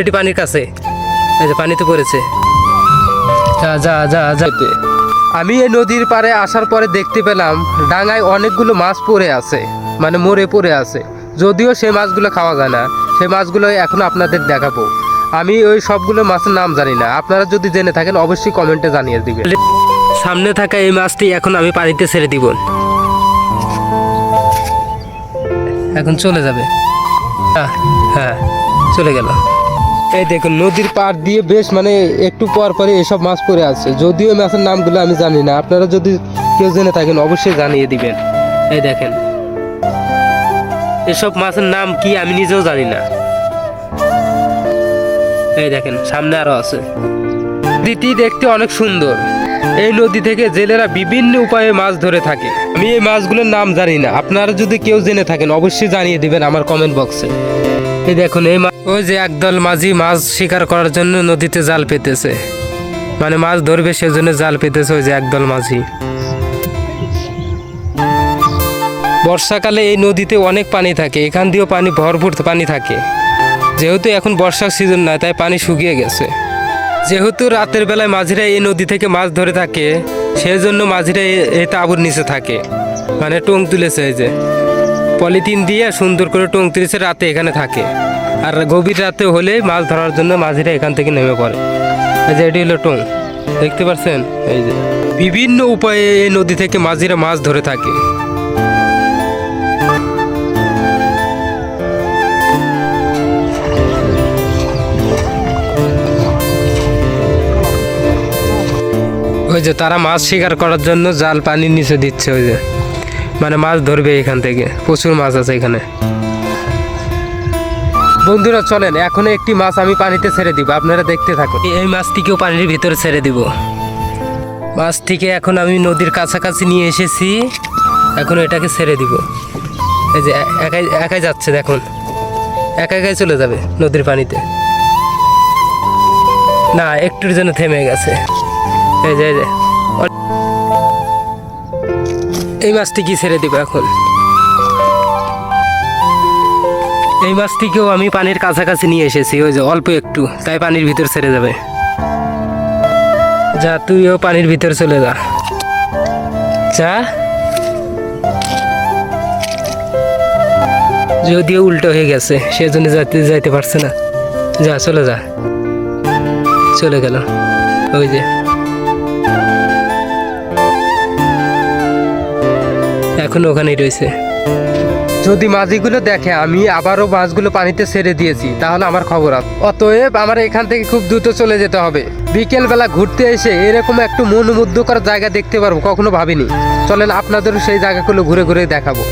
এটি পানির কাছে, এই যে পানিতে পড়েছে। যা যা যা যা। আমি এই নদীর পাড়ে আসার পরে দেখতে পেলাম ডাঙায় অনেকগুলো মাছ পড়ে আছে, মানে মরে পড়ে আছে। যদিও সেই মাছগুলো খাওয়া যায় না, সেই মাছগুলো এখন আপনাদের দেখাবো। আমি ওই সবগুলো মাছের নাম জানি না, আপনারা যদি জেনে থাকেন অবশ্যই কমেন্টে জানিয়ে দিবেন। সামনে থাকা এই মাছটি এখন আমি পানিতে ছেড়ে দিব, এখন চলে যাবে। হ্যাঁ চলে গেল। এই দেখুন নদীর পাড় দিয়ে বেশ মানে একটু পর পরে এসব মাছ পড়ে আছে। যদিও মাছের নামগুলো আমি জানি না, আপনারা যদি কেউ জেনে থাকেন অবশ্যই জানিয়ে দিবেন। এই দেখেন এসব মাছের নাম কি আমি নিজেও জানি না। এই দেখেন সামনে আরো আছে। নদীটি দেখতে অনেক সুন্দর। এই নদী থেকে জেলেরা বিভিন্ন উপায়ে মাছ ধরে থাকে। আমি এই মাছগুলোর নাম জানি না, আপনারা যদি কেউ জেনে থাকেন অবশ্যই জানিয়ে দিবেন আমার কমেন্ট বক্সে। এই দেখুন এই ওই যে একদল মাঝি মাছ শিকার করার জন্য নদীতে জাল পেতেছে, মানে মাছ ধরবে সেজন্য জাল পেতেছে ওই যে একদল মাঝি। বর্ষাকালে এই নদীতে অনেক পানি থাকে, এখান দিয়েও পানি ভরপুর পানি থাকে। যেহেতু এখন বর্ষার সিজন নয় তাই পানি শুকিয়ে গেছে। যেহেতু রাতের বেলায় মাঝিরা এই নদী থেকে মাছ ধরে থাকে, সেই জন্য মাঝিরা এই তাঁবুর নিচে থাকে, মানে টং তুলেছে। এই যে পলিথিন দিয়ে সুন্দর করে টং তুলেছে, রাতে এখানে থাকে। আর গভীর রাতে হলে মাছ ধরার জন্য মাঝিরা এখান থেকে নেমে পড়ে। এই যে এটি হলো টং, দেখতে পাচ্ছেন। এই যে বিভিন্ন উপায়ে এই নদী থেকে মাঝিরা মাছ ধরে থাকে। ওই যে তারা মাছ শিকার করার জন্য জাল পানির নিচে দিচ্ছে, ওই যে মানে মাছ ধরবে এখান থেকে। প্রচুর মাছ আছে এখানে। বন্ধুরা চলেন এখন একটি মাছ আমি পানিতে ছেড়ে দিব, আপনারা দেখতে থাকুন। এই মাছটিকেও পানির ভিতরে ছেড়ে দিব। মাছটিকে এখন আমি নদীর কাছাকাছি নিয়ে এসেছি, এখন এটাকে ছেড়ে দিব। এই যে একাই একাই যাচ্ছে, দেখুন একা একাই চলে যাবে নদীর পানিতে। না একটুর জন্য থেমে গেছে। এই যে এই মাছটি কি ছেড়ে দিব এখন। এই মাছটিকেও আমি পানির কাছাকাছি নিয়ে এসেছি, ওই যে অল্প একটু, তাই পানির ভিতর ছেড়ে যাবে। যা তুইও পানির ভিতর চলে যা, যা। যদিও উল্টো হয়ে গেছে সেজন্য যাইতে পারছে না। যা চলে যা, চলে গেল। ওই যে এখন ওখানেই রয়েছে। যদি মাছগুলো দেখে আমি আবারও মাছগুলো পানিতে ছেড়ে দিয়েছি তাহলে আমার খবর আছে। অতএব আমার এখান থেকে খুব দ্রুত চলে যেতে হবে। বিকেলবেলা ঘুরতে এসে এরকম একটু মনোমুগ্ধকর জায়গা দেখতে পারবো কখনো ভাবিনি। চলেন আপনাদেরও সেই জায়গাগুলো ঘুরে ঘুরে দেখাবো।